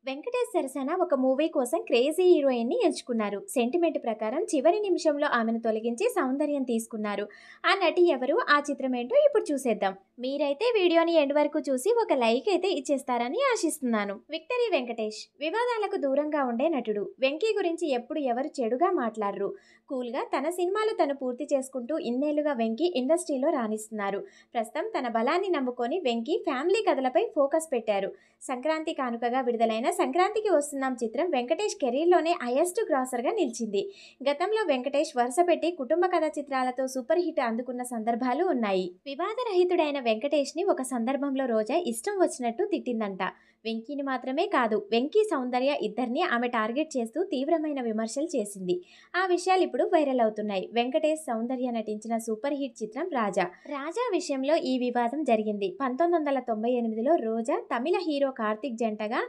వెంకటేష్ సరసన ఒక మూవీ కోసం క్రేజీ హీరోయిన్ ని ఎంచుకున్నారు. సెంటిమెంట్ ప్రకారం చివరి నిమిషంలో ఆమెను తొలగించి సౌందర్యం తీసుకున్నారు. ఆ నటి ఎవరు, ఆ చిత్రం ఏంటో ఇప్పుడు చూసేద్దాం. మీరైతే వీడియోని ఎండ్ వరకు చూసి ఒక లైక్ అయితే ఇచ్చేస్తారని ఆశిస్తున్నాను. విక్టరీ వెంకటేష్ వివాదాలకు దూరంగా ఉండే నటుడు. వెంకీ గురించి ఎప్పుడు ఎవరు చెడుగా మాట్లాడరు. కూల్ గా తన సినిమాలు తను పూర్తి చేసుకుంటూ ఇన్నేళ్లుగా వెంకీ ఇండస్ట్రీలో రాణిస్తున్నారు. ప్రస్తుతం తన బలాన్ని నమ్ముకొని వెంకీ ఫ్యామిలీ కథలపై ఫోకస్ పెట్టారు. సంక్రాంతి కానుకగా విడుదలైన సంక్రాంతికి వస్తున్నాం చిత్రం వెంకటేష్ కెరీర్లోనే హైయెస్ట్ గ్రాసర్గా నిలిచింది. గతంలో వెంకటేష్ వరుస పెట్టి కుటుంబ కథ చిత్రాలతో సూపర్ హిట్ అందుకున్న సందర్భాలు ఉన్నాయి. వివాదరహితుడైన వెంకటేష్ ని ఒక సందర్భంలో రోజా ఇష్టం వచ్చినట్టు తిట్టిందంట. వెంకీని మాత్రమే కాదు, వెంకీ సౌందర్య ఇద్దరిని ఆమె టార్గెట్ చేస్తూ తీవ్రమైన విమర్శలు చేసింది. ఆ విషయాలు ఇప్పుడు వైరల్ అవుతున్నాయి. వెంకటేష్ సౌందర్య నటించిన సూపర్ హిట్ చిత్రం రాజా విషయంలో ఈ వివాదం జరిగింది. 1998లో రోజా తమిళ హీరో కార్తిక్ జంటగా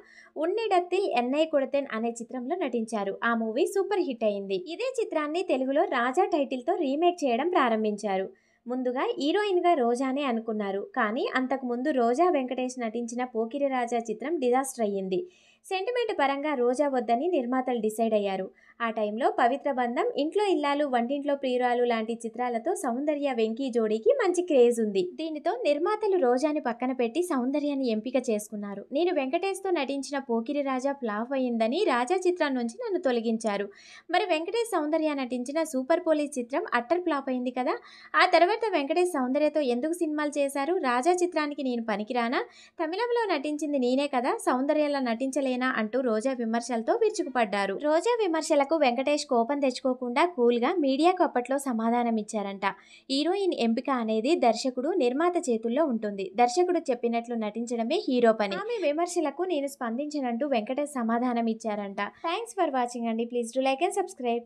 ఉన్నిడత్తిల్ ఎన్నై కుడతెన్ అనే చిత్రంలో నటించారు. ఆ మూవీ సూపర్ హిట్ అయింది. ఇదే చిత్రాన్ని తెలుగులో రాజా టైటిల్ తో రీమేక్ చేయడం ప్రారంభించారు. ముందుగా హీరోయిన్ గా రోజానే అనుకున్నారు. కానీ అంతకు ముందు రోజా వెంకటేష్ నటించిన పోకిరి రాజా చిత్రం డిజాస్టర్ అయ్యింది. సెంటిమెంట్ పరంగా రోజా వద్దని నిర్మాతలు డిసైడ్ అయ్యారు. ఆ టైంలో పవిత్ర బంధం, ఇంట్లో ఇల్లాలు, వంటింట్లో ప్రియురాలు లాంటి చిత్రాలతో సౌందర్య వెంకీ జోడీకి మంచి క్రేజ్ ఉంది. దీనితో నిర్మాతలు రోజాని పక్కన పెట్టి సౌందర్యాన్ని ఎంపిక చేసుకున్నారు. నేను వెంకటేష్ తో నటించిన పోకిరి రాజా ఫ్లాప్ అయ్యిందని రాజా చిత్రం నుంచి నన్ను తొలగించారు. మరి వెంకటేష్ సౌందర్య నటించిన సూపర్ పోలీస్ చిత్రం అట్టర్ ఫ్లాప్ అయింది కదా. ఆ తర్వాత వెంకటేష్ సౌందర్యతో ఎందుకు సినిమాలు చేశారు? రాజా చిత్రానికి నేను పనికిరానా? తమిళంలో నటించింది నేనే కదా, సౌందర్యలా నటించలేనా అంటూ రోజా విమర్శలతో విరుచుకుపడ్డారు. రోజా విమర్శలకు వెంకటేష్ కోపం తెచ్చుకోకుండా కూల్ గా మీడియాకు అప్పట్లో సమాధానం ఇచ్చారంట. హీరోయిన్ ఎంపిక అనేది దర్శకుడు, నిర్మాత చేతుల్లో ఉంటుంది. దర్శకుడు చెప్పినట్లు నటించడమే హీరో పని. ఆమె విమర్శలకు నేను స్పందించనంటూ వెంకటేష్ సమాధానం ఇచ్చారంట. థ్యాంక్స్ ఫర్ వాచింగ్ అండి. Please do like and subscribe.